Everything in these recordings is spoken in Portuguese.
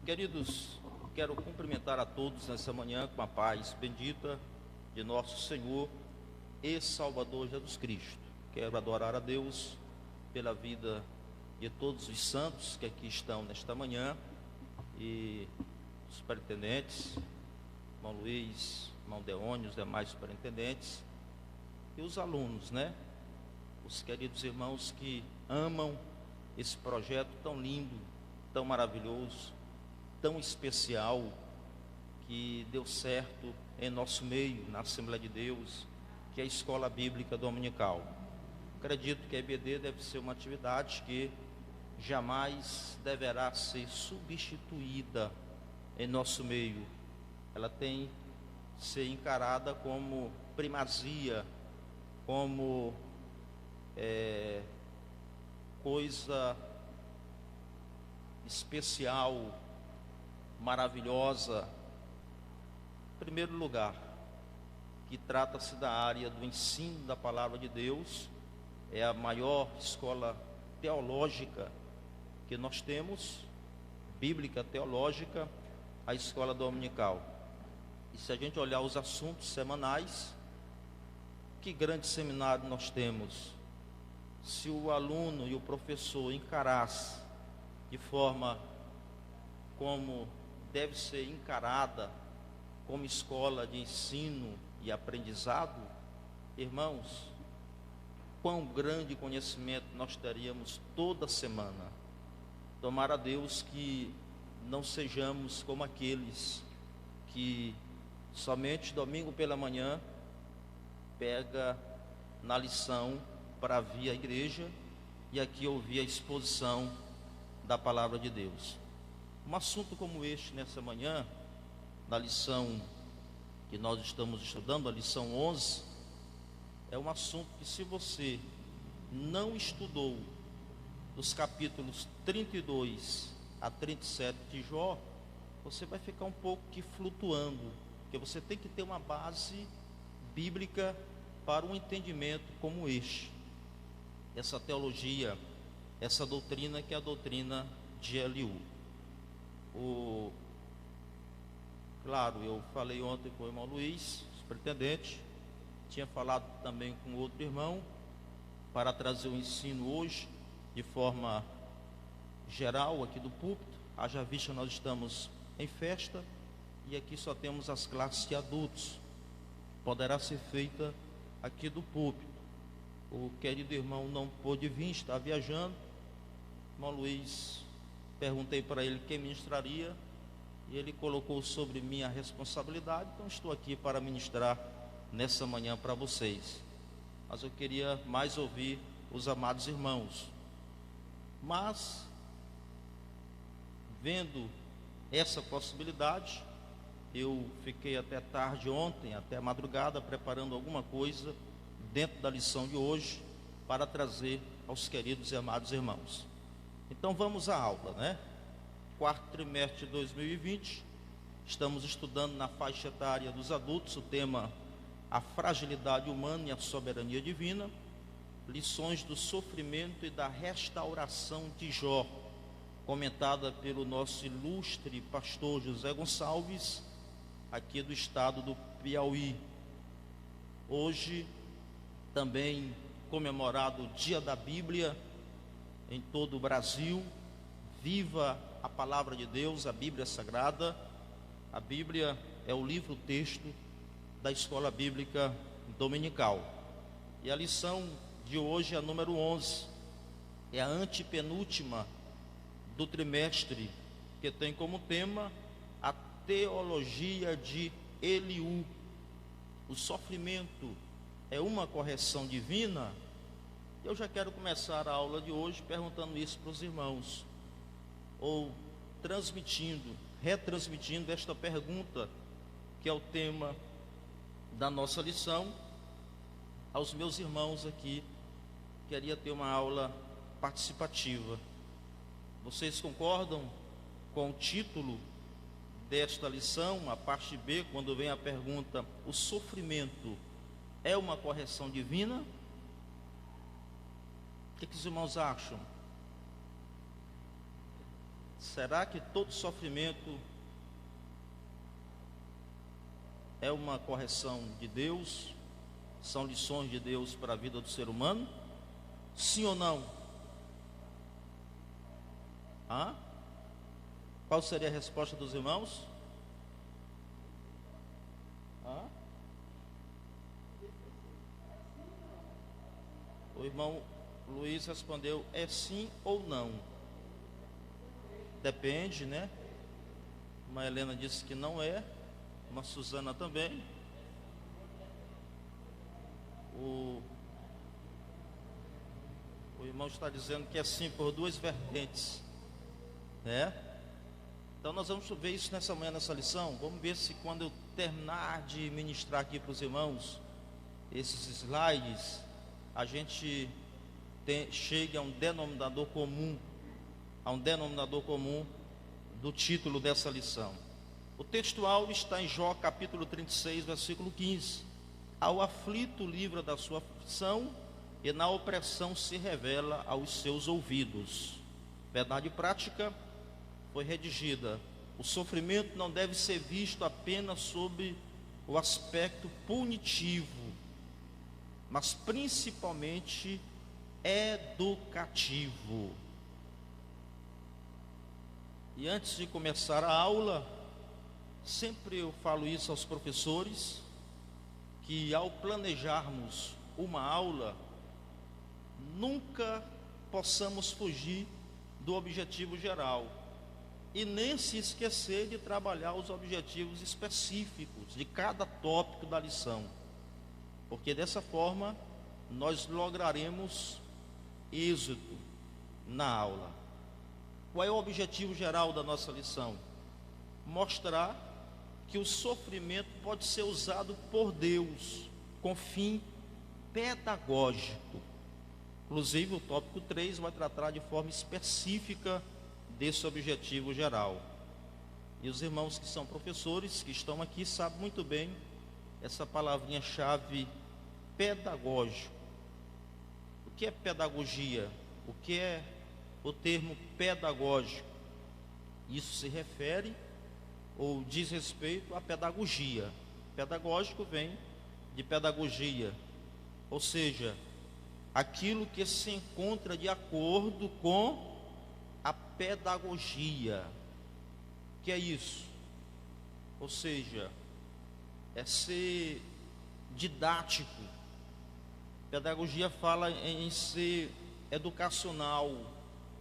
Queridos, quero cumprimentar a todos nessa manhã com a paz bendita de nosso Senhor e Salvador Jesus Cristo. Quero adorar a Deus pela vida de todos os santos que aqui estão nesta manhã e os superintendentes, irmão Luiz, irmão Deônio, os demais superintendentes e os alunos, né? Os queridos irmãos que amam esse projeto tão lindo, tão maravilhoso, tão especial, que deu certo em nosso meio, na Assembleia de Deus, que é a Escola Bíblica Dominical. Acredito que a EBD deve ser uma atividade que jamais deverá ser substituída em nosso meio. Ela tem que ser encarada como primazia, como coisa especial, maravilhosa. Em primeiro lugar, que trata-se da área do ensino da palavra de Deus, é a maior escola teológica que nós temos, bíblica teológica, a escola dominical. E se a gente olhar os assuntos semanais, que grande seminário nós temos. Se o aluno e o professor encarassem de forma como deve ser encarada como escola de ensino e aprendizado, irmãos, quão grande conhecimento nós teríamos toda semana. Tomara a Deus que não sejamos como aqueles que somente domingo pela manhã pega na lição para vir à igreja e aqui ouvir a exposição da palavra de Deus. Um assunto como este nessa manhã, na lição que nós estamos estudando, a lição 11, é um assunto que, se você não estudou dos capítulos 32 a 37 de Jó, você vai ficar um pouco que flutuando, porque você tem que ter uma base bíblica para um entendimento como este. Essa teologia, essa doutrina que é a doutrina de Eliú. Claro, eu falei ontem com o irmão Luiz, superintendente, tinha falado também com outro irmão, para trazer o ensino hoje, de forma geral, aqui do púlpito. Haja vista, nós estamos em festa, e aqui só temos as classes de adultos. Poderá ser feita aqui do púlpito. O querido irmão não pôde vir, está viajando. Irmão Luiz, perguntei para ele quem ministraria, e ele colocou sobre mim a responsabilidade, então estou aqui para ministrar nessa manhã para vocês. Mas eu queria mais ouvir os amados irmãos. Mas, vendo essa possibilidade, eu fiquei até tarde ontem, até a madrugada, preparando alguma coisa dentro da lição de hoje, para trazer aos queridos e amados irmãos. Então vamos à aula, né? Quarto trimestre de 2020, estamos estudando na faixa etária dos adultos o tema a fragilidade humana e a soberania divina, lições do sofrimento e da restauração de Jó, comentada pelo nosso ilustre pastor José Gonçalves, aqui do estado do Piauí. Hoje também comemorado o Dia da Bíblia em todo o Brasil. Viva a palavra de Deus, a Bíblia Sagrada. A Bíblia é o livro-texto da Escola Bíblica Dominical. E a lição de hoje é a número 11. É a antepenúltima do trimestre, que tem como tema a teologia de Eliú. O sofrimento é uma correção divina? Eu já quero começar a aula de hoje perguntando isso para os irmãos, ou retransmitindo esta pergunta, que é o tema da nossa lição, aos meus irmãos aqui. Queria ter uma aula participativa. Vocês concordam com o título desta lição, a parte B, quando vem a pergunta: o sofrimento é uma correção divina? O que os irmãos acham? Será que todo sofrimento é uma correção de Deus? São lições de Deus para a vida do ser humano? Sim ou não? Qual seria a resposta dos irmãos? O irmão Luiz respondeu: é sim ou não? Depende, né? Uma Helena disse que não é, uma Suzana também. O irmão está dizendo que é sim por duas vertentes, né? Então nós vamos ver isso nessa manhã, nessa lição. Vamos ver se quando eu terminar de ministrar aqui para os irmãos esses slides, a gente chega a um denominador comum, do título dessa lição. O textual está em Jó capítulo 36, versículo 15. Ao aflito livra da sua aflição, e na opressão se revela aos seus ouvidos. Verdade prática foi redigida: o sofrimento não deve ser visto apenas sob o aspecto punitivo, mas principalmente educativo. E antes de começar a aula, sempre eu falo isso aos professores, que ao planejarmos uma aula, nunca possamos fugir do objetivo geral e nem se esquecer de trabalhar os objetivos específicos de cada tópico da lição, porque dessa forma nós lograremos êxito na aula. Qual é o objetivo geral da nossa lição? Mostrar que o sofrimento pode ser usado por Deus com fim pedagógico. Inclusive o tópico 3 vai tratar de forma específica desse objetivo geral. E os irmãos que são professores, que estão aqui, sabem muito bem essa palavrinha-chave pedagógico. O que é pedagogia? O que é o termo pedagógico? Isso se refere ou diz respeito à pedagogia. Pedagógico vem de pedagogia, ou seja, aquilo que se encontra de acordo com a pedagogia. Que é isso? Ou seja, é ser didático. Pedagogia fala em ser educacional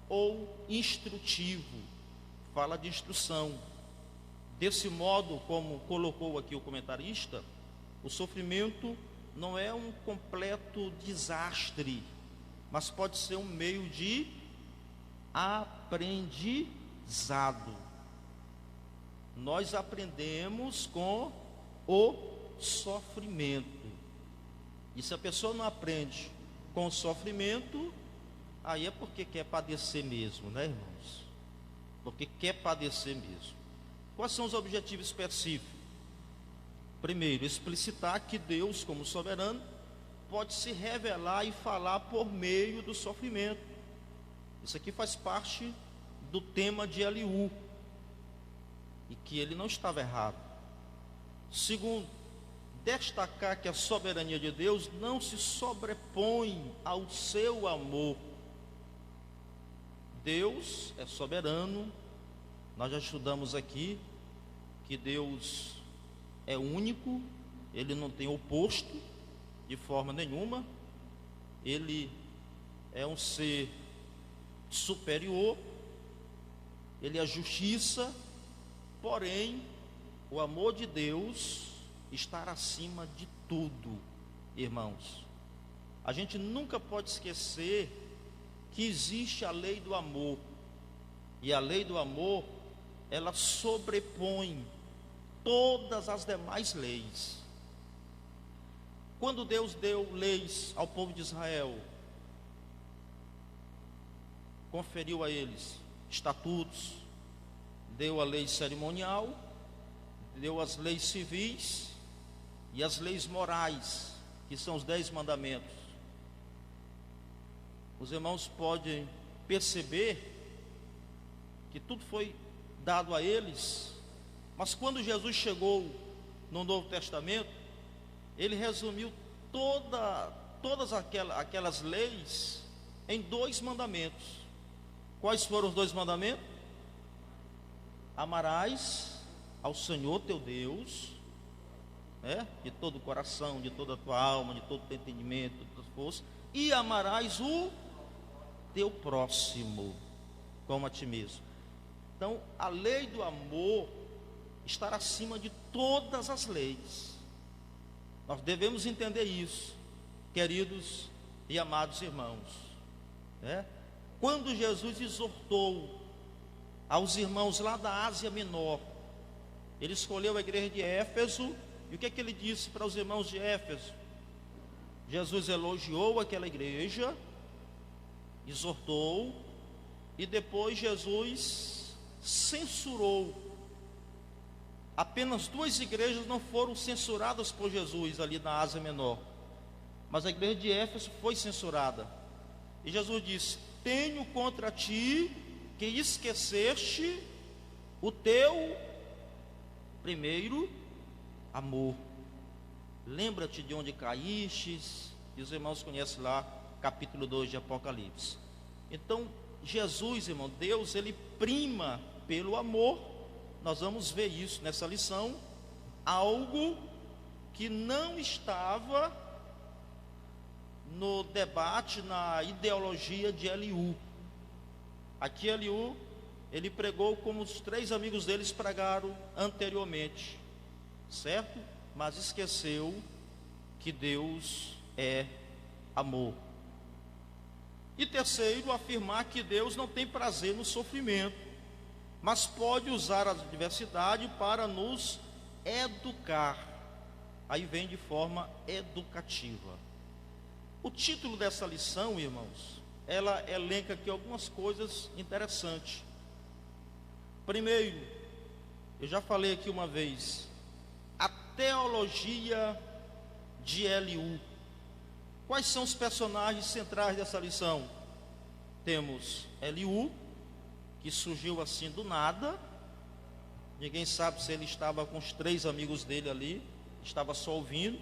ou instrutivo, fala de instrução. Desse modo, como colocou aqui o comentarista, o sofrimento não é um completo desastre, mas pode ser um meio de aprendizado. Nós aprendemos com o sofrimento. E se a pessoa não aprende com o sofrimento, aí é porque quer padecer mesmo, né, irmãos? Porque quer padecer mesmo. Quais são os objetivos específicos? Primeiro, explicitar que Deus, como soberano, pode se revelar e falar por meio do sofrimento. Isso aqui faz parte do tema de Eliú, e que ele não estava errado. Segundo, destacar que a soberania de Deus não se sobrepõe ao seu amor. Deus é soberano. Nós já estudamos aqui que Deus é único, ele não tem oposto de forma nenhuma, ele é um ser superior, ele é justiça, porém, o amor de Deus está acima de tudo, irmãos. A gente nunca pode esquecer que existe a lei do amor, e a lei do amor, ela sobrepõe todas as demais leis. Quando Deus deu leis ao povo de Israel, conferiu a eles estatutos, deu a lei cerimonial, deu as leis civis e as leis morais, que são os 10 mandamentos. Os irmãos podem perceber que tudo foi dado a eles, mas quando Jesus chegou no Novo Testamento, ele resumiu todas aquelas leis em 2 mandamentos. Quais foram os 2 mandamentos? Amarás ao Senhor teu Deus, de todo o coração, de toda a tua alma, de todo o teu entendimento, de toda a força, e amarás o teu próximo como a ti mesmo. Então, a lei do amor está acima de todas as leis. Nós devemos entender isso, queridos e amados irmãos. Quando Jesus exortou aos irmãos lá da Ásia Menor, ele escolheu a igreja de Éfeso, e o que ele disse para os irmãos de Éfeso? Jesus elogiou aquela igreja, exortou, e depois Jesus censurou. Apenas 2 igrejas não foram censuradas por Jesus ali na Ásia Menor, mas a igreja de Éfeso foi censurada. E Jesus disse: tenho contra ti que esqueceste o teu primeiro amor. Lembra-te de onde caístes. E os irmãos conhecem lá capítulo 2 de Apocalipse. Então Jesus, irmão, Deus, ele prima pelo amor. Nós vamos ver isso nessa lição, algo que não estava no debate, na ideologia de Eliú. Aqui Eliú, ele pregou como os 3 amigos deles pregaram anteriormente, certo? Mas esqueceu que Deus é amor. E terceiro, afirmar que Deus não tem prazer no sofrimento, mas pode usar a adversidade para nos educar. Aí vem de forma educativa. O título dessa lição, irmãos, ela elenca aqui algumas coisas interessantes. Primeiro, eu já falei aqui uma vez, a teologia de Eliú. Quais são os personagens centrais dessa lição? Temos Eliú, que surgiu assim do nada. Ninguém sabe se ele estava com os 3 amigos dele ali, estava só ouvindo,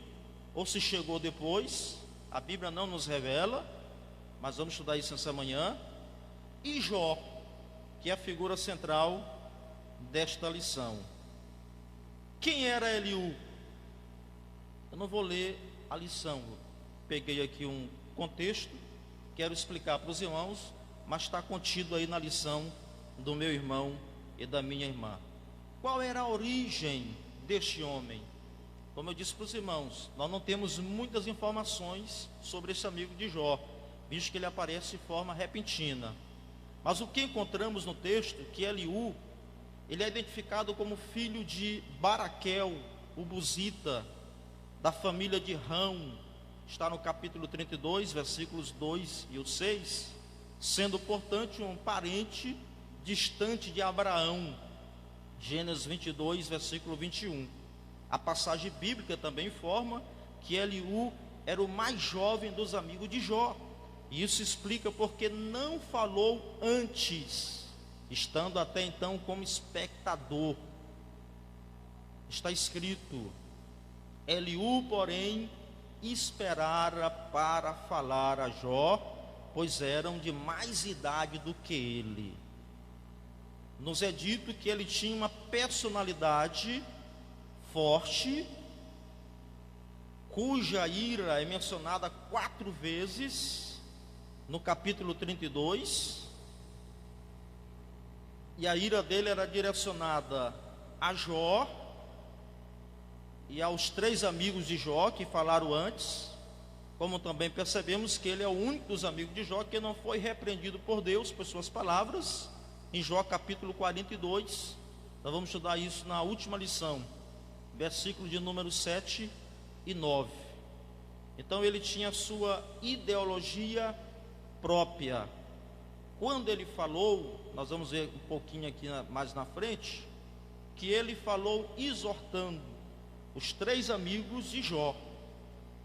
ou se chegou depois. A Bíblia não nos revela, mas vamos estudar isso essa manhã. E Jó, que é a figura central desta lição. Quem era Eliú? Eu não vou ler a lição, peguei aqui um contexto, quero explicar para os irmãos, mas está contido aí na lição do meu irmão e da minha irmã. Qual era a origem deste homem? Como eu disse para os irmãos, nós não temos muitas informações sobre esse amigo de Jó, visto que ele aparece de forma repentina. Mas o que encontramos no texto, que Eliú, ele é identificado como filho de Baraquel, o Buzita, da família de Rão, está no capítulo 32, versículos 2 e 6, sendo, portanto, um parente distante de Abraão, Gênesis 22, versículo 21. A passagem bíblica também informa que Eliú era o mais jovem dos amigos de Jó, e isso explica porque não falou antes, estando até então como espectador. Está escrito: Eliú, porém, esperara para falar a Jó, pois eram de mais idade do que ele. Nos é dito que ele tinha uma personalidade forte, cuja ira é mencionada 4 vezes no capítulo 32, e a ira dele era direcionada a Jó e aos 3 amigos de Jó que falaram antes, como também percebemos que ele é o único dos amigos de Jó que não foi repreendido por Deus por suas palavras, em Jó capítulo 42, nós vamos estudar isso na última lição, versículo de número 7 e 9. Então ele tinha sua ideologia própria. Quando ele falou, nós vamos ver um pouquinho aqui mais na frente, que ele falou exortando os 3 amigos de Jó.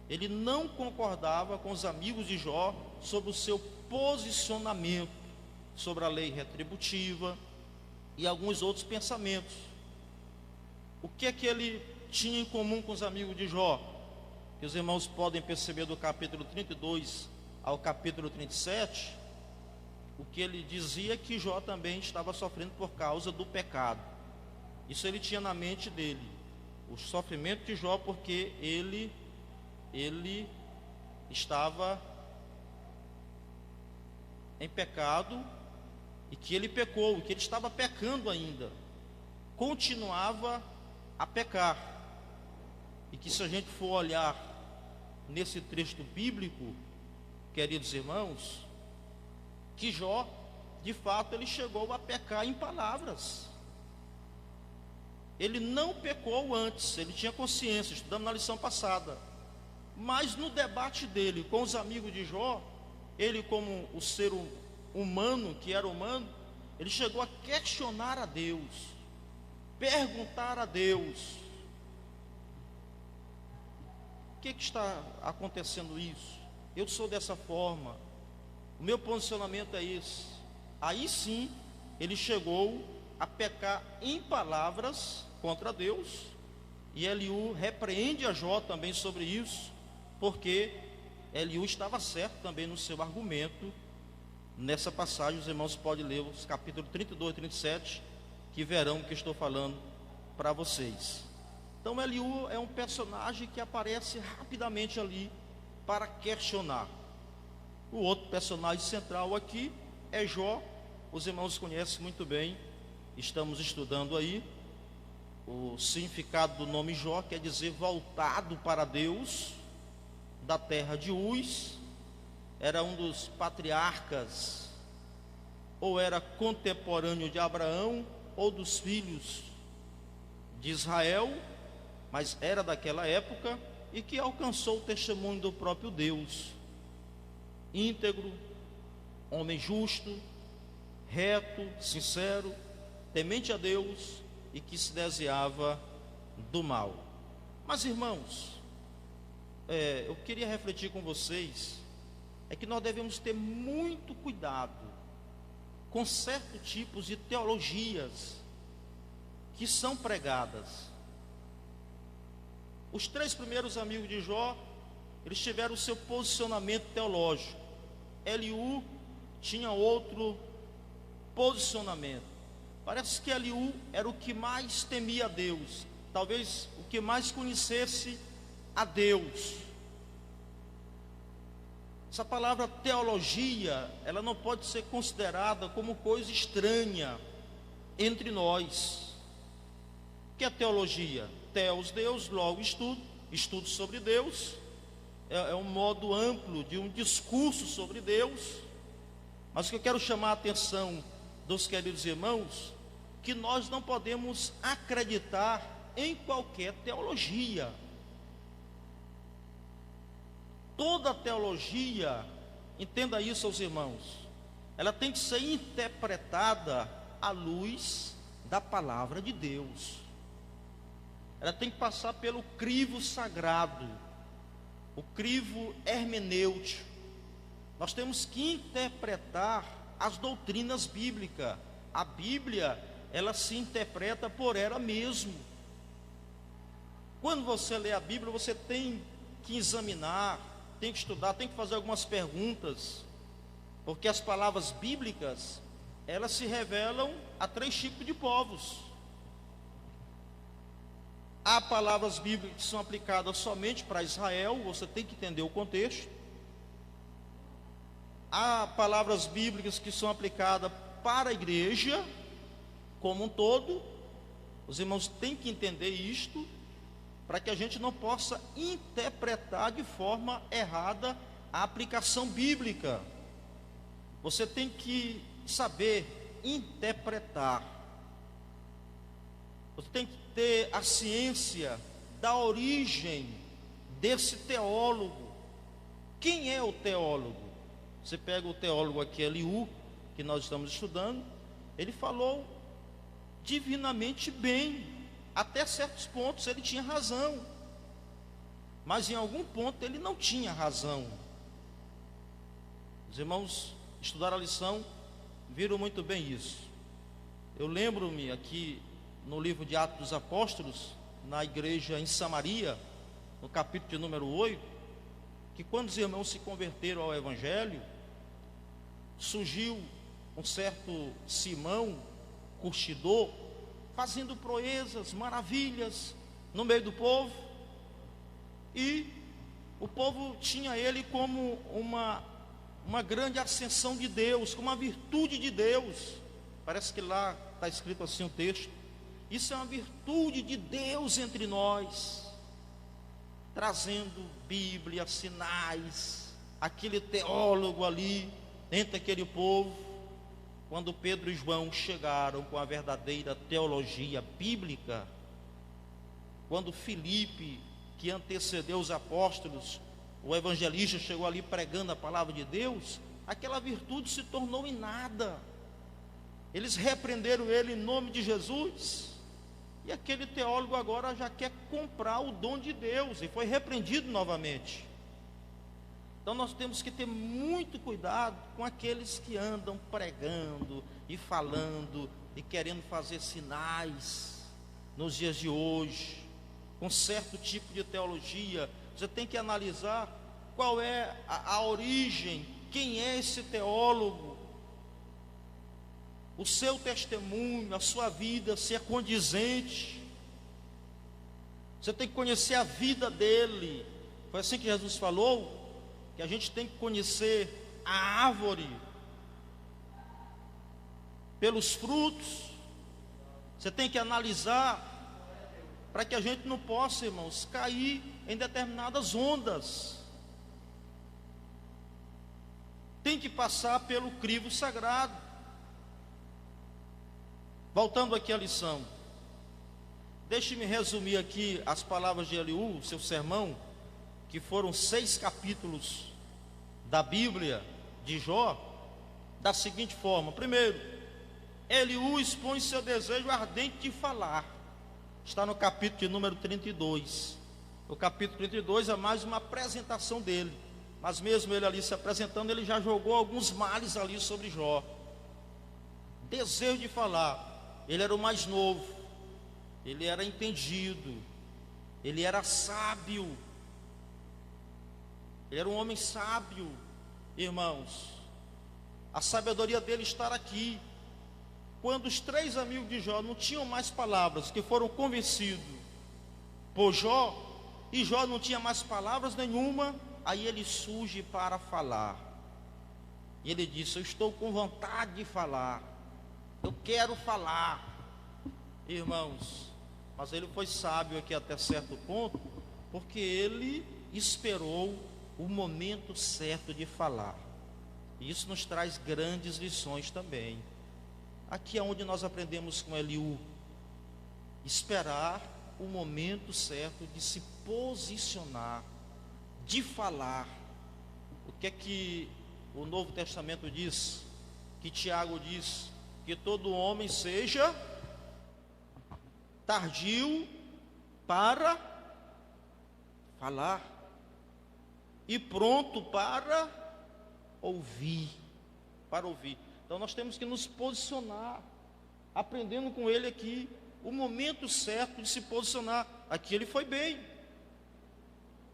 Ele não concordava com os amigos de Jó sobre o seu posicionamento sobre a lei retributiva, e alguns outros pensamentos. O que é que ele tinha em comum com os amigos de Jó? Que os irmãos podem perceber do capítulo 32 ao capítulo 37, o que ele dizia é que Jó também estava sofrendo por causa do pecado. Isso ele tinha na mente dele, o sofrimento de Jó, porque ele estava em pecado, e que ele pecou, e que ele estava pecando ainda, continuava a pecar, e que se a gente for olhar nesse texto bíblico, queridos irmãos, que Jó, de fato, ele chegou a pecar em palavras. Ele não pecou antes, ele tinha consciência, estudamos na lição passada, mas no debate dele com os amigos de Jó, ele, como o ser humano, que era humano, ele chegou a questionar a Deus, perguntar a Deus: o que está acontecendo isso? Eu sou dessa forma, o meu posicionamento é esse. Aí sim, ele chegou a pecar em palavras contra Deus, e Eliú repreende a Jó também sobre isso, porque Eliú estava certo também no seu argumento. Nessa passagem, os irmãos podem ler os capítulos 32 e 37, que verão o que estou falando para vocês. Então Eliú é um personagem que aparece rapidamente ali para questionar. O outro personagem central aqui é Jó. Os irmãos conhecem muito bem, estamos estudando aí. O significado do nome Jó quer dizer voltado para Deus, da terra de Uz. Era um dos patriarcas, ou era contemporâneo de Abraão, ou dos filhos de Israel, mas era daquela época, e que alcançou o testemunho do próprio Deus. Íntegro, homem justo, reto, sincero, temente a Deus, e que se desviava do mal. Mas irmãos, eu queria refletir com vocês, é que nós devemos ter muito cuidado com certos tipos de teologias que são pregadas. Os 3 primeiros amigos de Jó, eles tiveram o seu posicionamento teológico. Eliú tinha outro posicionamento. Parece que Eliú era o que mais temia a Deus, talvez o que mais conhecesse a Deus. Essa palavra teologia, ela não pode ser considerada como coisa estranha entre nós. O que é teologia? Teos, Deus, logo estudo sobre Deus. É um modo amplo de um discurso sobre Deus. Mas o que eu quero chamar a atenção dos queridos irmãos, que nós não podemos acreditar em qualquer teologia. Toda teologia, entenda isso, aos irmãos, ela tem que ser interpretada à luz da palavra de Deus. Ela tem que passar pelo crivo sagrado, o crivo hermenêutico. Nós temos que interpretar as doutrinas bíblicas. A Bíblia, ela se interpreta por ela mesma. Quando você lê a Bíblia, você tem que examinar, tem que estudar, tem que fazer algumas perguntas, porque as palavras bíblicas, elas se revelam a 3 tipos de povos. Há palavras bíblicas que são aplicadas somente para Israel, você tem que entender o contexto. Há palavras bíblicas que são aplicadas para a igreja como um todo. Os irmãos têm que entender isto, para que a gente não possa interpretar de forma errada a aplicação bíblica. Você tem que saber interpretar. Você tem que ter a ciência da origem desse teólogo. Quem é o teólogo? Você pega o teólogo aqui, Eliú, que nós estamos estudando, ele falou divinamente bem. Até certos pontos ele tinha razão, mas em algum ponto ele não tinha razão. Os irmãos estudaram a lição, viram muito bem isso. Eu lembro-me aqui no livro de Atos dos Apóstolos, na igreja em Samaria, no capítulo de número 8, que quando os irmãos se converteram ao Evangelho, surgiu um certo Simão, curtidor, fazendo proezas, maravilhas no meio do povo, e o povo tinha ele como uma grande ascensão de Deus, como uma virtude de Deus. Parece que lá está escrito assim o texto: isso é uma virtude de Deus entre nós, trazendo Bíblia, sinais, aquele teólogo ali, entre aquele povo. Quando Pedro e João chegaram com a verdadeira teologia bíblica, quando Filipe, que antecedeu os apóstolos, o evangelista, chegou ali pregando a palavra de Deus, aquela virtude se tornou em nada. Eles repreenderam ele em nome de Jesus, e aquele teólogo agora já quer comprar o dom de Deus, e foi repreendido novamente. Então nós temos que ter muito cuidado com aqueles que andam pregando e falando e querendo fazer sinais nos dias de hoje, com certo tipo de teologia. Você tem que analisar qual é a origem, quem é esse teólogo, o seu testemunho, a sua vida, se é condizente. Você tem que conhecer a vida dele. Foi assim que Jesus falou, que a gente tem que conhecer a árvore pelos frutos. Você tem que analisar, para que a gente não possa, irmãos, cair em determinadas ondas. Tem que passar pelo crivo sagrado. Voltando aqui à lição, deixe-me resumir aqui as palavras de Eliú, seu sermão, que foram 6 capítulos da Bíblia de Jó, da seguinte forma: primeiro, Eliú expõe seu desejo ardente de falar. Está no capítulo de número 32. O capítulo 32 é mais uma apresentação dele, mas mesmo ele ali se apresentando, ele já jogou alguns males ali sobre Jó. Desejo de falar. Ele era o mais novo, ele era entendido, ele era sábio, ele era um homem sábio, irmãos. A sabedoria dele está aqui. Quando os 3 amigos de Jó não tinham mais palavras, que foram convencidos por Jó, e Jó não tinha mais palavras nenhuma, aí ele surge para falar. E ele disse: eu estou com vontade de falar, eu quero falar. Irmãos, mas ele foi sábio aqui até certo ponto, porque ele esperou o momento certo de falar. E isso nos traz grandes lições também. Aqui é onde nós aprendemos com Eliú: esperar o momento certo de se posicionar, de falar. O que é que o Novo Testamento diz? Que Tiago diz: que todo homem seja tardio para falar e pronto para ouvir. Então nós temos que nos posicionar, aprendendo com ele aqui o momento certo de se posicionar. Aqui ele foi bem.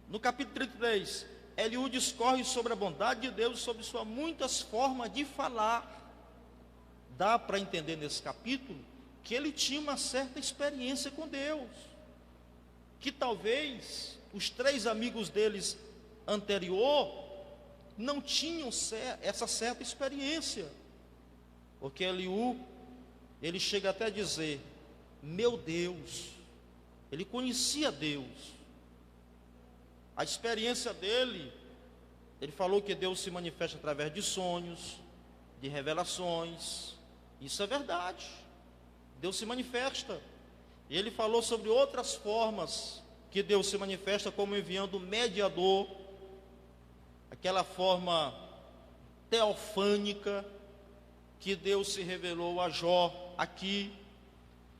No capítulo 33, Eliú discorre sobre a bondade de Deus, sobre suas muitas formas de falar. Dá para entender nesse capítulo que ele tinha uma certa experiência com Deus, que talvez os 3 amigos deles anterior não tinham essa certa experiência, porque Eliú, ele chega até a dizer: meu Deus. Ele conhecia Deus. A experiência dele, ele falou que Deus se manifesta através de sonhos, de revelações. Isso é verdade, Deus se manifesta. E ele falou sobre outras formas que Deus se manifesta, como enviando mediador, aquela forma teofânica que Deus se revelou a Jó aqui,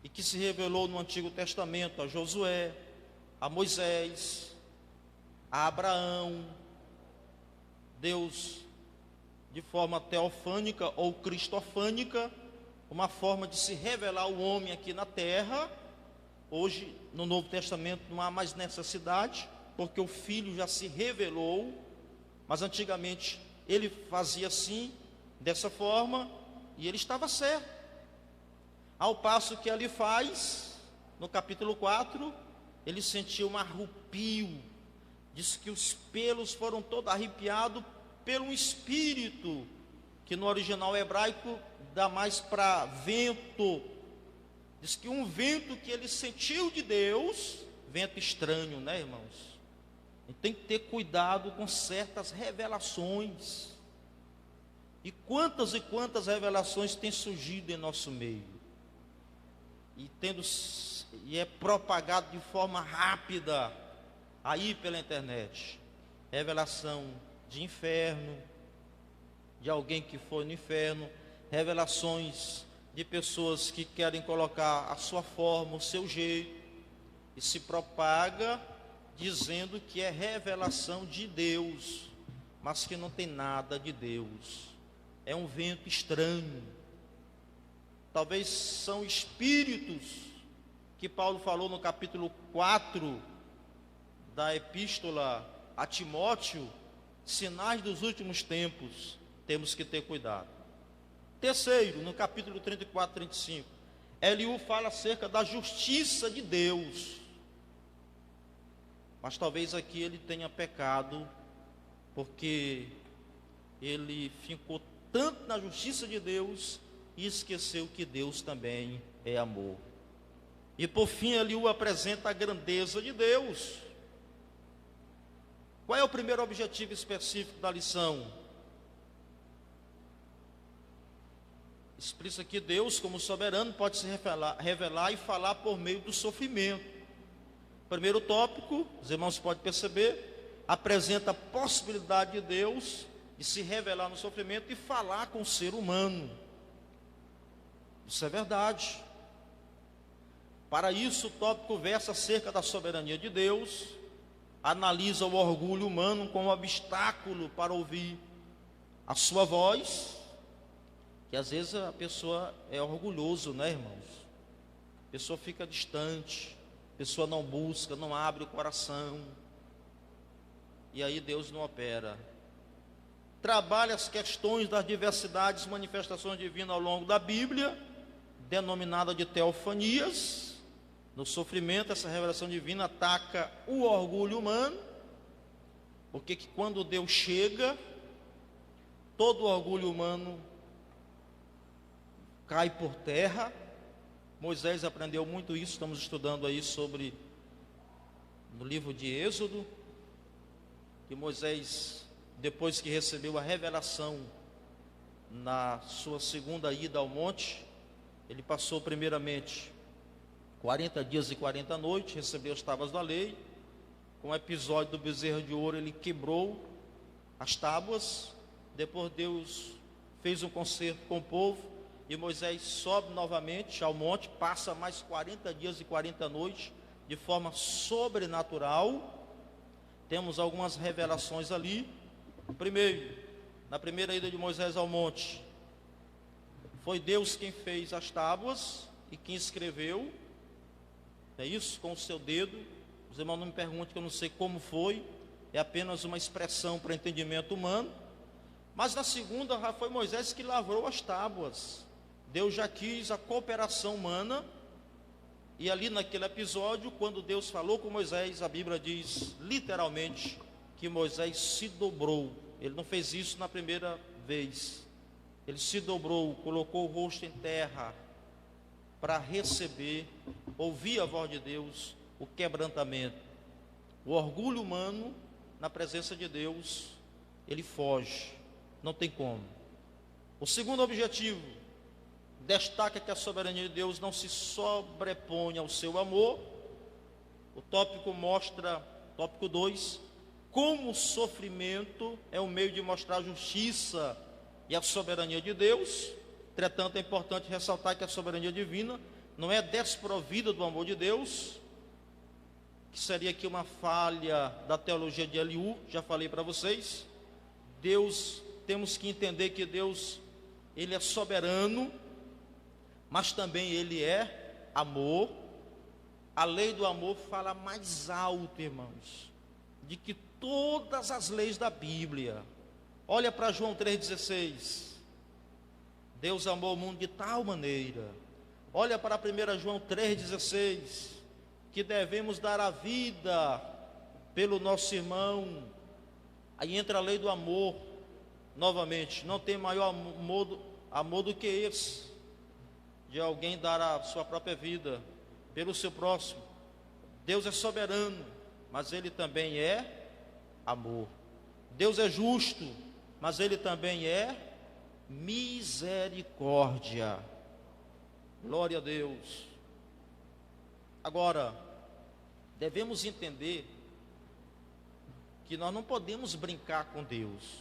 e que se revelou no Antigo Testamento a Josué, a Moisés, a Abraão. Deus, de forma teofânica ou cristofânica, uma forma de se revelar ao homem aqui na terra. Hoje, no Novo Testamento, não há mais necessidade, porque o Filho já se revelou, mas antigamente ele fazia assim, dessa forma, e ele estava certo. Ao passo que ali faz, no capítulo 4, ele sentiu um arrupio, diz que os pelos foram todos arrepiados pelo Espírito, que no original hebraico dá mais para vento. Diz que um vento que ele sentiu de Deus, vento estranho, né, irmãos? E tem que ter cuidado com certas revelações. E quantas revelações têm surgido em nosso meio? E é propagado de forma rápida aí pela internet. Revelação de inferno, de alguém que foi no inferno, revelações de pessoas que querem colocar a sua forma, o seu jeito, e se propaga dizendo que é revelação de Deus, mas que não tem nada de Deus. É um vento estranho. Talvez são espíritos que Paulo falou no capítulo 4 da epístola a Timóteo, sinais dos últimos tempos, temos que ter cuidado. Terceiro, no capítulo 34, 35, Eliú fala acerca da justiça de Deus. Mas talvez aqui ele tenha pecado, porque ele ficou tanto na justiça de Deus e esqueceu que Deus também é amor. E por fim Eliú apresenta a grandeza de Deus. Qual é o primeiro objetivo específico da lição? Explica que Deus, como soberano, pode se revelar e falar por meio do sofrimento. Primeiro tópico, os irmãos podem perceber, apresenta a possibilidade de Deus de se revelar no sofrimento e falar com o ser humano. Isso é verdade. Para isso, o tópico versa acerca da soberania de Deus, analisa o orgulho humano como obstáculo para ouvir a sua voz, que às vezes a pessoa é orgulhoso, né, irmãos? A pessoa fica distante, a pessoa não busca, não abre o coração, e aí Deus não opera. Trabalha as questões das diversidades, manifestações divinas ao longo da Bíblia, denominada de teofanias. No sofrimento, essa revelação divina ataca o orgulho humano, porque que quando Deus chega, todo o orgulho humano cai por terra. Moisés aprendeu muito isso, estamos estudando aí sobre, no livro de Êxodo, que Moisés, depois que recebeu a revelação na sua segunda ida ao monte, ele passou primeiramente 40 dias e 40 noites, recebeu as tábuas da lei. Com o episódio do bezerro de ouro, ele quebrou as tábuas. Depois Deus fez um concerto com o povo, e Moisés sobe novamente ao monte, passa mais 40 dias e 40 noites, de forma sobrenatural. Temos algumas revelações ali. Primeiro, na primeira ida de Moisés ao monte, foi Deus quem fez as tábuas e quem escreveu, é isso, com o seu dedo. Os irmãos não me perguntem, que eu não sei como foi, é apenas uma expressão para entendimento humano. Mas na segunda já foi Moisés que lavrou as tábuas. Deus já quis a cooperação humana, e ali naquele episódio, quando Deus falou com Moisés, a Bíblia diz literalmente que Moisés se dobrou. Ele não fez isso na primeira vez, ele se dobrou, colocou o rosto em terra para receber, ouvir a voz de Deus, o quebrantamento. O orgulho humano na presença de Deus, ele foge, não tem como. O segundo objetivo destaca que a soberania de Deus não se sobrepõe ao seu amor. O tópico mostra, tópico 2, como o sofrimento é um meio de mostrar a justiça e a soberania de Deus. Entretanto, é importante ressaltar que a soberania divina não é desprovida do amor de Deus, que seria aqui uma falha da teologia de Eliú. Já falei para vocês. Deus, temos que entender que Deus, ele é soberano, mas também ele é amor. A lei do amor fala mais alto, irmãos, de que todas as leis da Bíblia. Olha para João 3,16. Deus amou o mundo de tal maneira. Olha para 1 João 3,16, que devemos dar a vida pelo nosso irmão. Aí entra a lei do amor, novamente. Não tem maior amor do que esse, de alguém dar a sua própria vida pelo seu próximo. Deus é soberano, mas Ele também é amor. Deus é justo, mas Ele também é misericórdia. Glória a Deus. Agora, devemos entender que nós não podemos brincar com Deus.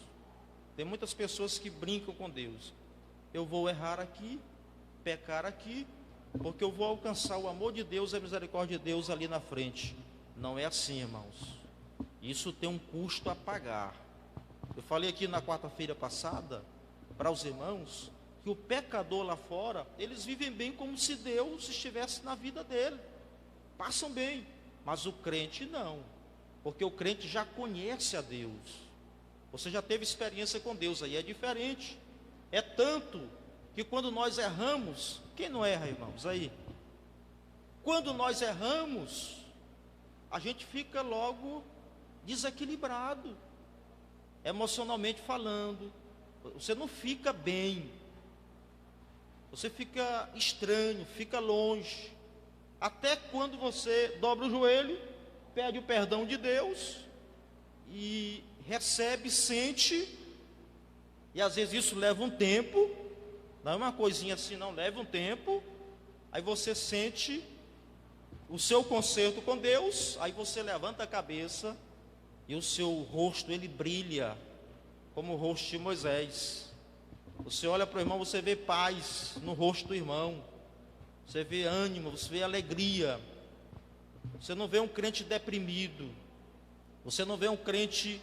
Tem muitas pessoas que brincam com Deus. Eu vou errar aqui, pecar aqui, porque eu vou alcançar o amor de Deus e a misericórdia de Deus ali na frente. Não é assim, irmãos. Isso tem um custo a pagar. Eu falei aqui na quarta-feira passada para os irmãos que o pecador lá fora, eles vivem bem como se Deus estivesse na vida dele. Passam bem, mas o crente não. Porque o crente já conhece a Deus. Você já teve experiência com Deus, aí é diferente. É tanto que quando nós erramos, quem não erra, irmãos? Aí, quando nós erramos, a gente fica logo desequilibrado, emocionalmente falando. Você não fica bem, você fica estranho, fica longe. Até quando você dobra o joelho, pede o perdão de Deus e recebe, sente, e às vezes isso leva um tempo, não é uma coisinha assim, não, leva um tempo. Aí você sente o seu conserto com Deus, aí você levanta a cabeça e o seu rosto, ele brilha como o rosto de Moisés. Você olha para o irmão, você vê paz no rosto do irmão, você vê ânimo, você vê alegria. Você não vê um crente deprimido, você não vê um crente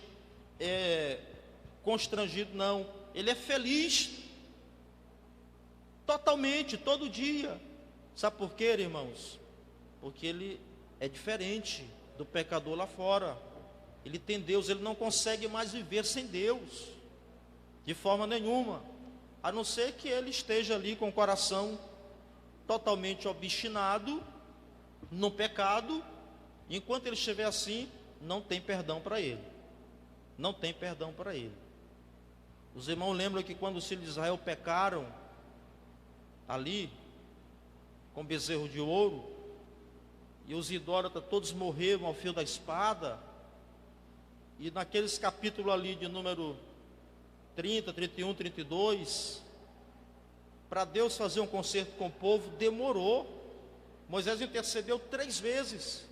constrangido, não. Ele é feliz totalmente, todo dia. Sabe por quê, irmãos? Porque ele é diferente do pecador lá fora. Ele tem Deus, ele não consegue mais viver sem Deus, de forma nenhuma, a não ser que ele esteja ali com o coração totalmente obstinado no pecado. Enquanto ele estiver assim, não tem perdão para ele. Não tem perdão para ele. Os irmãos lembram que quando os filhos de Israel pecaram ali com bezerro de ouro, e os idólatras todos morreram ao fio da espada. E naqueles capítulos ali de número 30, 31, 32, para Deus fazer um concerto com o povo, demorou. Moisés intercedeu 3 vezes.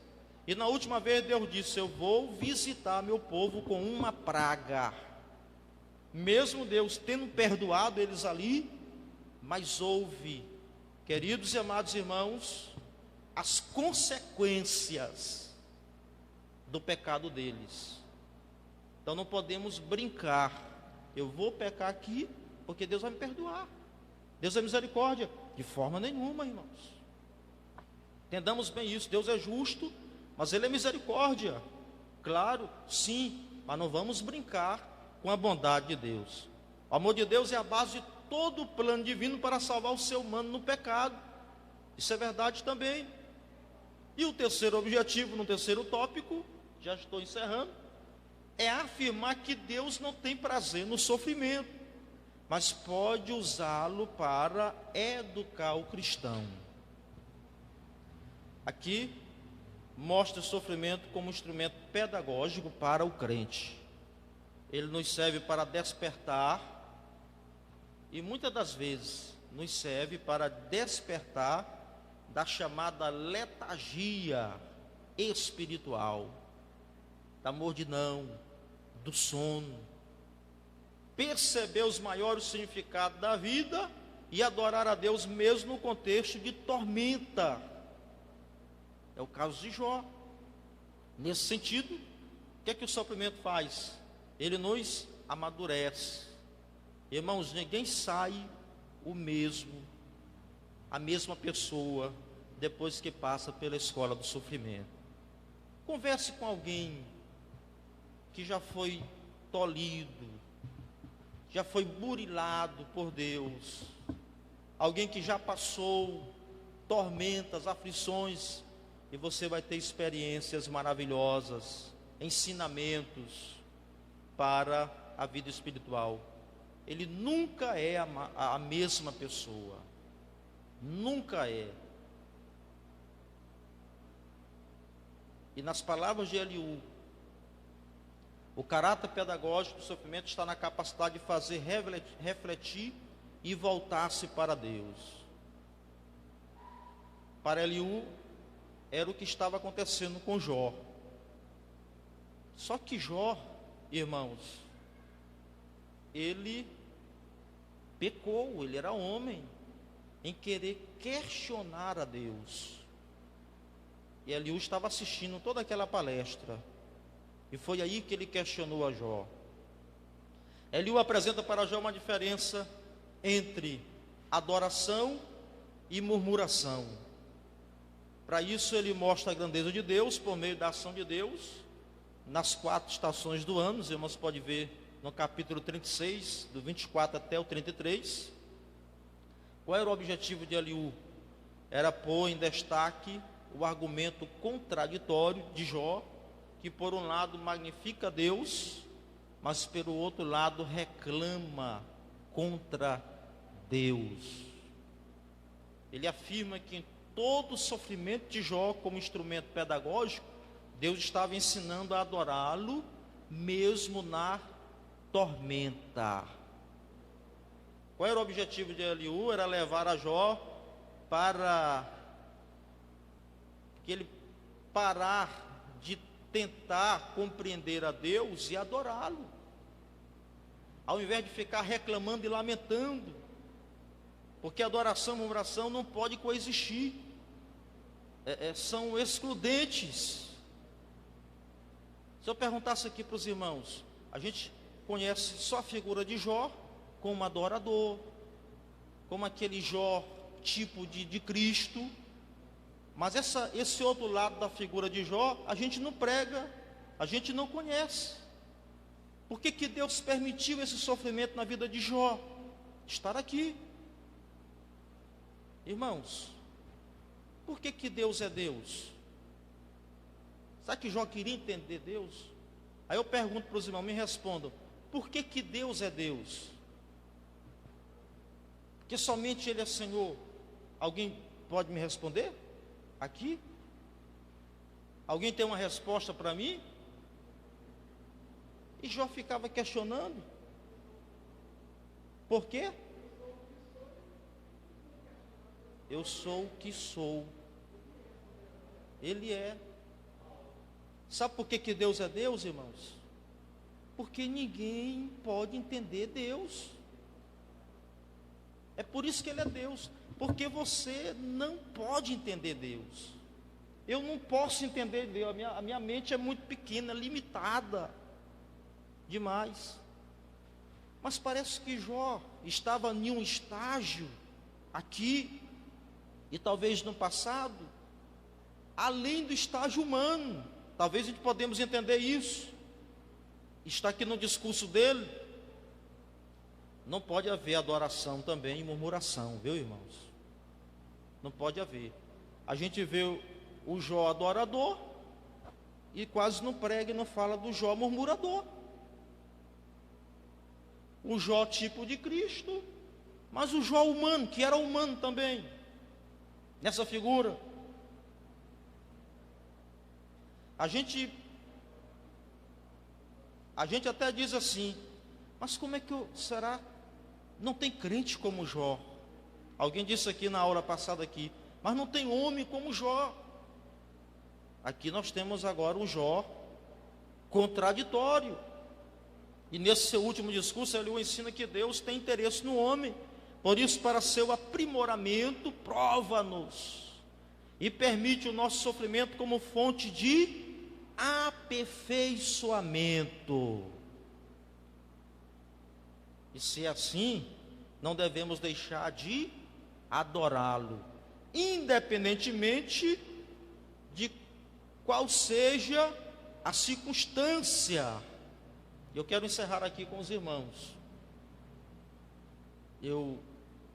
E na última vez Deus disse: eu vou visitar meu povo com uma praga. Mesmo Deus tendo perdoado eles ali, mas houve, queridos e amados irmãos, as consequências do pecado deles. Então não podemos brincar. Eu vou pecar aqui porque Deus vai me perdoar. Deus é misericórdia. De forma nenhuma, irmãos. Entendamos bem isso. Deus é justo, mas Ele é misericórdia. Claro, sim, mas não vamos brincar com a bondade de Deus. O amor de Deus é a base de todo o plano divino para salvar o ser humano no pecado. Isso é verdade também. E o terceiro objetivo, no terceiro tópico, já estou encerrando, é afirmar que Deus não tem prazer no sofrimento, mas pode usá-lo para educar o cristão. Aqui mostra o sofrimento como instrumento pedagógico para o crente. Ele nos serve para despertar, e muitas das vezes nos serve para despertar da chamada letargia espiritual, da mordidão, do sono. Perceber os maiores significados da vida e adorar a Deus mesmo no contexto de tormenta. É o caso de Jó. Nesse sentido, o que é que o sofrimento faz? Ele nos amadurece. Irmãos, ninguém sai o mesmo a mesma pessoa depois que passa pela escola do sofrimento. Converse com alguém que já foi tolhido, já foi burilado por Deus, alguém que já passou tormentas, aflições, e você vai ter experiências maravilhosas, ensinamentos para a vida espiritual. Ele nunca é a mesma pessoa, nunca é. E nas palavras de Eliú, o caráter pedagógico do sofrimento está na capacidade de fazer refletir e voltar-se para Deus. Para Eliú, era o que estava acontecendo com Jó. Só que Jó, irmãos, ele pecou, ele era homem, em querer questionar a Deus. E Eliú estava assistindo toda aquela palestra, e foi aí que ele questionou a Jó. Eliú apresenta para Jó uma diferença entre adoração e murmuração. Para isso ele mostra a grandeza de Deus por meio da ação de Deus nas 4 estações do ano. Os irmãos podem ver no capítulo 36, do 24 até o 33. Qual era o objetivo de Eliú? Era pôr em destaque o argumento contraditório de Jó, que por um lado magnifica Deus, mas pelo outro lado reclama contra Deus. Ele afirma que em todo o sofrimento de Jó, como instrumento pedagógico, Deus estava ensinando a adorá-lo, mesmo na tormenta. Qual era o objetivo de Eliú? Era levar a Jó para que ele parar de tentar compreender a Deus e adorá-lo, ao invés de ficar reclamando e lamentando, porque adoração e murmuração não pode coexistir, são excludentes. Se eu perguntasse aqui para os irmãos, a gente conhece só a figura de Jó como adorador, como aquele Jó tipo de Cristo, mas esse outro lado da figura de Jó, a gente não prega, a gente não conhece. Por que Deus permitiu esse sofrimento na vida de Jó? Estar aqui. Irmãos, por que Deus é Deus? Sabe que Jó queria entender Deus? Aí eu pergunto para os irmãos, me respondam, por que Deus é Deus? Porque somente Ele é Senhor. Alguém pode me responder? Aqui? Alguém tem uma resposta para mim? E Jó ficava questionando. Por quê? Eu sou o que sou. Ele é. Sabe por que Deus é Deus, irmãos? Porque ninguém pode entender Deus. É por isso que Ele é Deus. Porque você não pode entender Deus. Eu não posso entender Deus. A minha mente é muito pequena, limitada demais. Mas parece que Jó estava em um estágio aqui, e talvez no passado, além do estágio humano. Talvez a gente podemos entender isso. Está aqui no discurso dele. Não pode haver adoração também e murmuração, viu, irmãos? Não pode haver. A gente vê o Jó adorador e quase não prega e não fala do Jó murmurador. O Jó tipo de Cristo, mas o Jó humano, que era humano também, nessa figura. A gente até diz assim, mas como é que será? Não tem crente como Jó. Alguém disse aqui na aula passada aqui, mas não tem homem como Jó. Aqui nós temos agora um Jó contraditório. E nesse seu último discurso ele ensina que Deus tem interesse no homem. Por isso, para seu aprimoramento, prova-nos e permite o nosso sofrimento como fonte de aperfeiçoamento. E se é assim, não devemos deixar de adorá-lo, independentemente de qual seja a circunstância. Eu quero encerrar aqui com os irmãos. Eu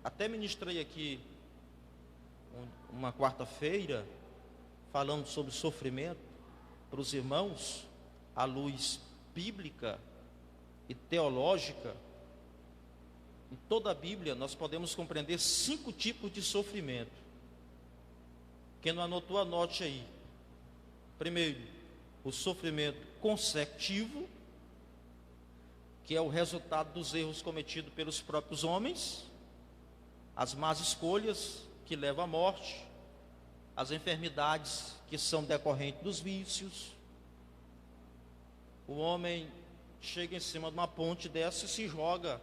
até ministrei aqui uma quarta-feira, falando sobre sofrimento para os irmãos, à luz bíblica e teológica. Em toda a Bíblia nós podemos compreender 5 tipos de sofrimento. Quem não anotou, anote aí. Primeiro, o sofrimento consecutivo, que é o resultado dos erros cometidos pelos próprios homens, as más escolhas que levam à morte, as enfermidades que são decorrentes dos vícios. O homem chega em cima de uma ponte dessa e se joga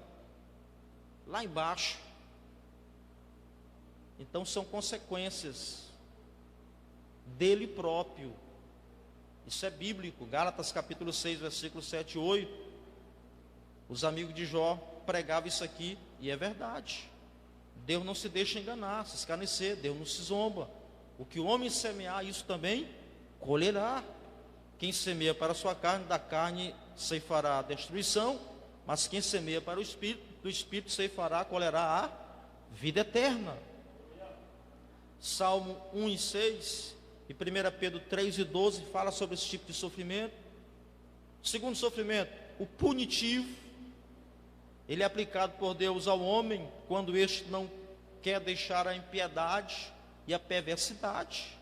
lá embaixo. Então são consequências dele próprio. Isso é bíblico. Gálatas capítulo 6, versículos 7 e 8. Os amigos de Jó pregavam isso aqui, e é verdade. Deus não se deixa enganar, se escarnecer, Deus não se zomba. O que o homem semear, isso também colherá. Quem semeia para a sua carne, da carne ceifará a destruição, mas quem semeia para o Espírito, do Espírito ceifará, colherá a vida eterna. Salmo 1 e 6 e 1 Pedro 3 e 12 fala sobre esse tipo de sofrimento. Segundo sofrimento, o punitivo. Ele é aplicado por Deus ao homem quando este não quer deixar a impiedade e a perversidade.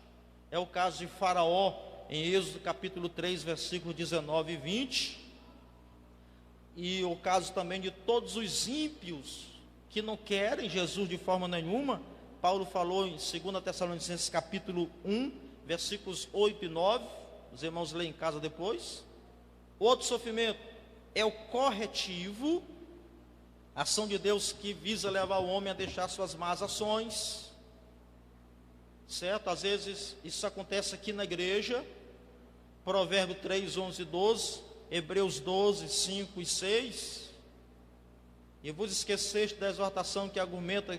É o caso de Faraó, em Êxodo capítulo 3, versículos 19 e 20. E o caso também de todos os ímpios que não querem Jesus de forma nenhuma. Paulo falou em 2 Tessalonicenses capítulo 1, versículos 8 e 9. Os irmãos leem em casa depois. Outro sofrimento é o corretivo, ação de Deus que visa levar o homem a deixar suas más ações, certo? Às vezes isso acontece aqui na igreja. Provérbio 3, 11 e 12, Hebreus 12, 5 e 6. E vos esqueceste da exortação que argumenta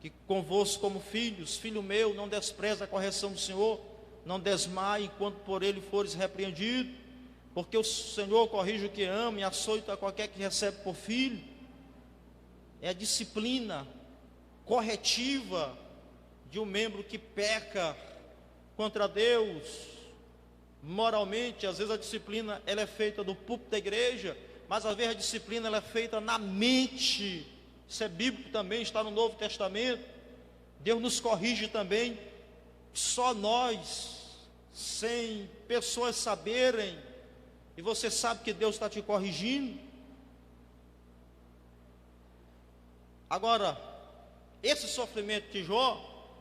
que convosco como filhos, filho meu, não despreze a correção do Senhor, não desmaie enquanto por ele fores repreendido, porque o Senhor corrige o que ama e açoita qualquer que recebe por filho. É a disciplina corretiva de um membro que peca contra Deus moralmente. Às vezes a disciplina ela é feita do púlpito da igreja, mas às vezes a disciplina ela é feita na mente. Isso é bíblico também, está no Novo Testamento. Deus nos corrige também. Só nós, sem pessoas saberem, e você sabe que Deus está te corrigindo. Agora, esse sofrimento de Jó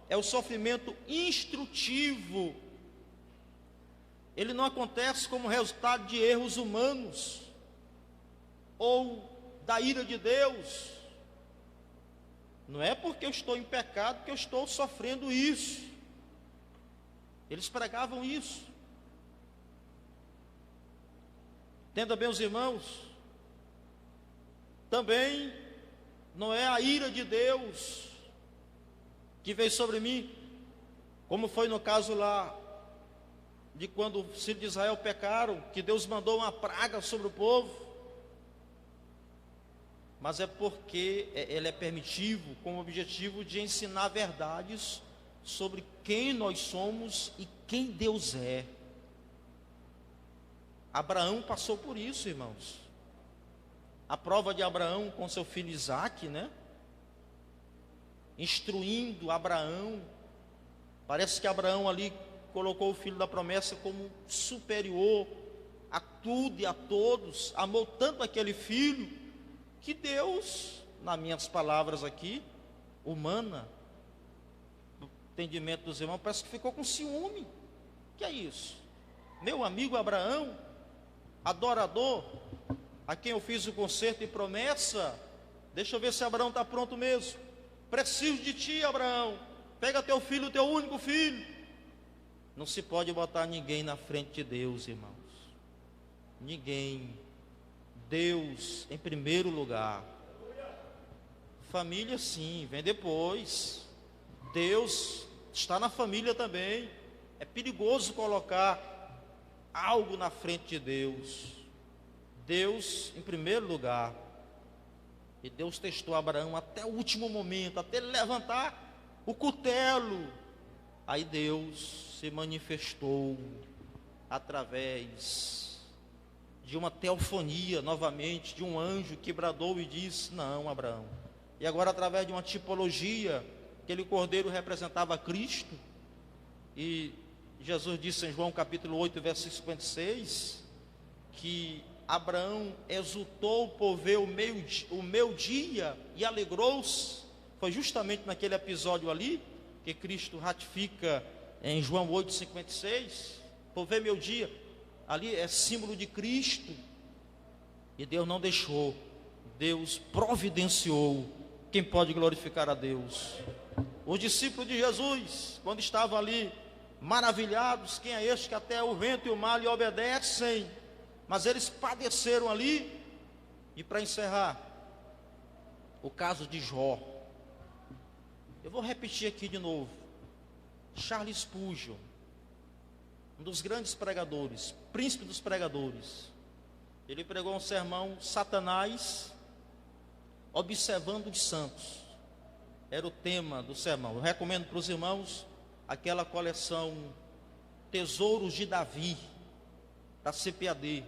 é o sofrimento instrutivo. Ele não acontece como resultado de erros humanos ou da ira de Deus. Não é porque eu estou em pecado que eu estou sofrendo isso. Eles pregavam isso. Entenda bem, os irmãos. Também não é a ira de Deus que veio sobre mim, como foi no caso lá de quando os filhos de Israel pecaram, que Deus mandou uma praga sobre o povo. Mas é porque ele é permitivo, com o objetivo de ensinar verdades sobre quem nós somos e quem Deus é. Abraão passou por isso, irmãos. A prova de Abraão com seu filho Isaque, né? Instruindo Abraão. Parece que Abraão ali colocou o filho da promessa como superior a tudo e a todos. Amou tanto aquele filho que Deus, nas minhas palavras aqui, humana, do entendimento dos irmãos, parece que ficou com ciúme. Que é isso? Meu amigo Abraão, adorador, a quem eu fiz o concerto e promessa, deixa eu ver se Abraão está pronto mesmo. Preciso de ti, Abraão. Pega teu filho, teu único filho. Não se pode botar ninguém na frente de Deus, irmãos. Ninguém. Deus em primeiro lugar. Família sim, vem depois. Deus está na família também. É perigoso colocar algo na frente de Deus. Deus em primeiro lugar. E Deus testou Abraão até o último momento, até ele levantar o cutelo. Aí Deus se manifestou através de uma teofonia, novamente, de um anjo que bradou e disse: não, Abraão. E agora através de uma tipologia, aquele cordeiro representava Cristo. E Jesus disse em João capítulo 8, versículo 56, que Abraão exultou por ver o meu dia e alegrou-se. Foi justamente naquele episódio ali que Cristo ratifica em João 8, 56, por ver meu dia. Ali é símbolo de Cristo. E Deus não deixou, Deus providenciou. Quem pode glorificar a Deus? Os discípulos de Jesus, quando estavam ali maravilhados, quem é este que até o vento e o mar lhe obedecem? Mas eles padeceram ali. E para encerrar, o caso de Jó. Eu vou repetir aqui de novo. Charles Spurgeon, um dos grandes pregadores, príncipe dos pregadores, ele pregou um sermão, Satanás observando os santos. Era o tema do sermão. Eu recomendo para os irmãos aquela coleção Tesouros de Davi, da CPAD.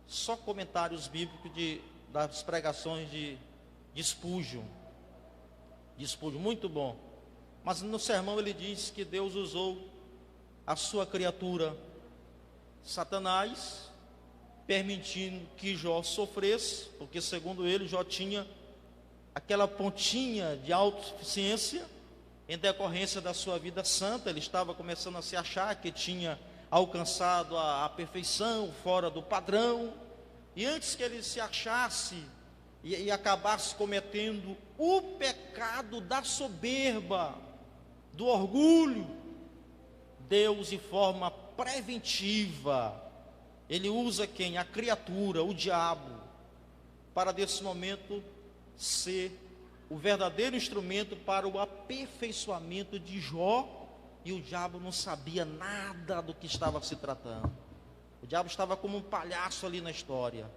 Só comentários bíblicos das pregações de Spurgeon. Muito bom. Mas no sermão ele diz que Deus usou a sua criatura, Satanás, permitindo que Jó sofresse, porque segundo ele, Jó tinha aquela pontinha de autossuficiência, em decorrência da sua vida santa. Ele estava começando a se achar que tinha alcançado a perfeição, fora do padrão, e antes que ele se achasse e acabasse cometendo o pecado da soberba, do orgulho, Deus, de forma preventiva, ele usa quem? A criatura, o diabo, para desse momento ser o verdadeiro instrumento para o aperfeiçoamento de Jó. E o diabo não sabia nada do que estava se tratando. O diabo estava como um palhaço ali na história,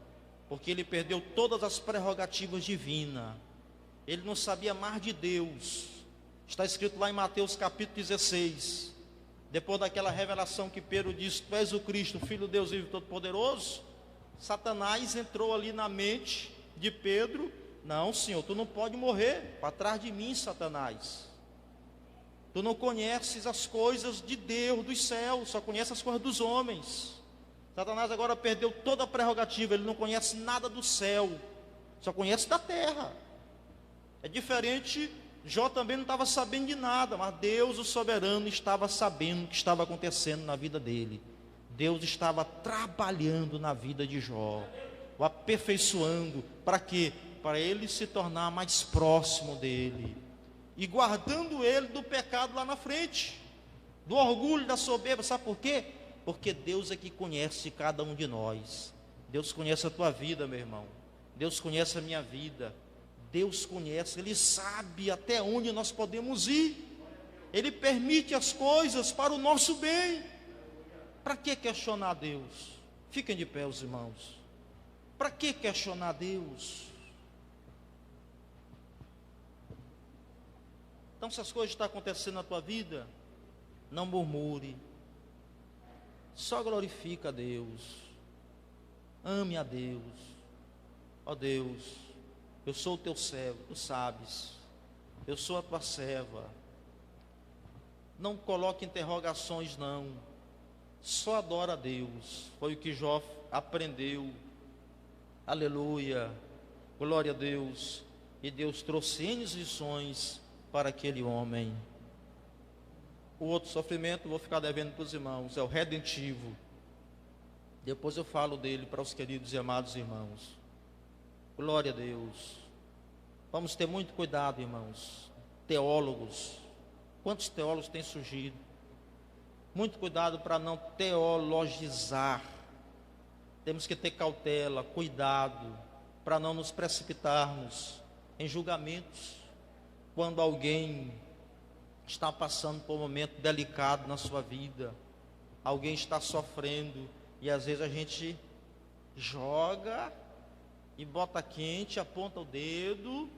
porque ele perdeu todas as prerrogativas divinas. Ele não sabia mais de Deus. Está escrito lá em Mateus capítulo 16, depois daquela revelação que Pedro disse: tu és o Cristo, Filho de Deus vivo e Todo-Poderoso. Satanás entrou ali na mente de Pedro: não, Senhor, tu não pode morrer, para trás de mim, Satanás. Tu não conheces as coisas de Deus, dos céus, só conheces as coisas dos homens. Satanás agora perdeu toda a prerrogativa, ele não conhece nada do céu, só conhece da terra. É diferente, Jó também não estava sabendo de nada, mas Deus, o soberano, estava sabendo o que estava acontecendo na vida dele. Deus estava trabalhando na vida de Jó, o aperfeiçoando. Para quê? Para ele se tornar mais próximo dele, e guardando ele do pecado lá na frente, do orgulho, da soberba. Sabe por quê? Porque Deus é que conhece cada um de nós. Deus conhece a tua vida, meu irmão. Deus conhece a minha vida. Deus conhece, Ele sabe até onde nós podemos ir. Ele permite as coisas para o nosso bem. Para que questionar Deus? Fiquem de pé, os irmãos. Para que questionar Deus? Então, se as coisas estão acontecendo na tua vida, não murmure, só glorifica a Deus, ame a Deus. Ó Deus, eu sou o teu servo, tu sabes, eu sou a tua serva. Não coloque interrogações, não, só adora a Deus. Foi o que Jó aprendeu. Aleluia, glória a Deus. E Deus trouxe N lições para aquele homem. O outro sofrimento, vou ficar devendo para os irmãos, é o redentivo. Depois eu falo dele para os queridos e amados irmãos. Glória a Deus. Vamos ter muito cuidado, irmãos. Teólogos, quantos teólogos têm surgido? Muito cuidado para não teologizar. Temos que ter cautela, cuidado, para não nos precipitarmos em julgamentos. Quando alguém está passando por um momento delicado na sua vida, alguém está sofrendo, e às vezes a gente joga e bota quente, aponta o dedo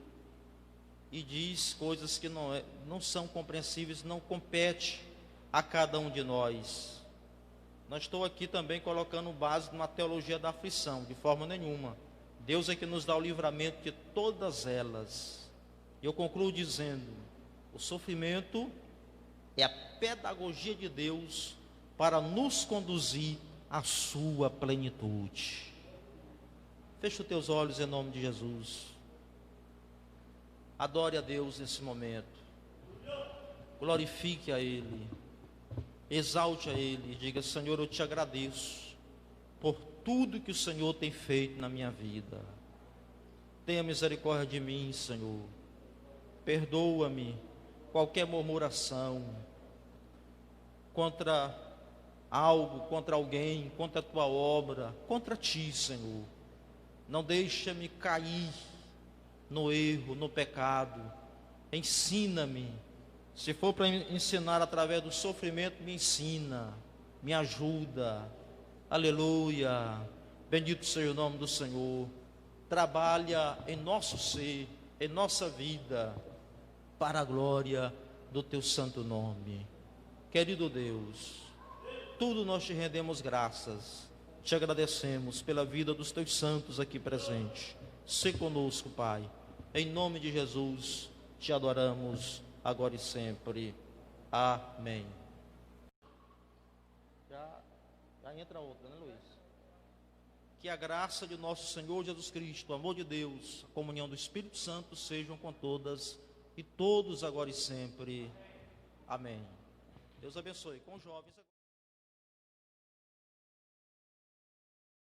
e diz coisas que não são compreensíveis, não compete a cada um de nós. Não estou aqui também colocando base numa teologia da aflição, de forma nenhuma. Deus é que nos dá o livramento de todas elas. E eu concluo dizendo: o sofrimento é a pedagogia de Deus para nos conduzir à sua plenitude. Feche os teus olhos em nome de Jesus. Adore a Deus nesse momento. Glorifique a Ele. Exalte a Ele. Diga: Senhor, eu te agradeço por tudo que o Senhor tem feito na minha vida. Tenha misericórdia de mim, Senhor. Perdoa-me qualquer murmuração contra algo, contra alguém, contra a tua obra, contra ti, Senhor. Não deixa-me cair no erro, no pecado. Ensina-me. Se for para ensinar através do sofrimento, me ensina, me ajuda. Aleluia. Bendito seja o nome do Senhor. Trabalha em nosso ser, em nossa vida, para a glória do teu santo nome. Querido Deus, tudo nós te rendemos graças, te agradecemos pela vida dos teus santos aqui presentes. Se conosco, Pai, em nome de Jesus, te adoramos agora e sempre. Amém. Já entra outra, né, Luiz? Que a graça de nosso Senhor Jesus Cristo, o amor de Deus, a comunhão do Espírito Santo sejam com todas e todos agora e sempre. Amém. Deus abençoe. Com os jovens.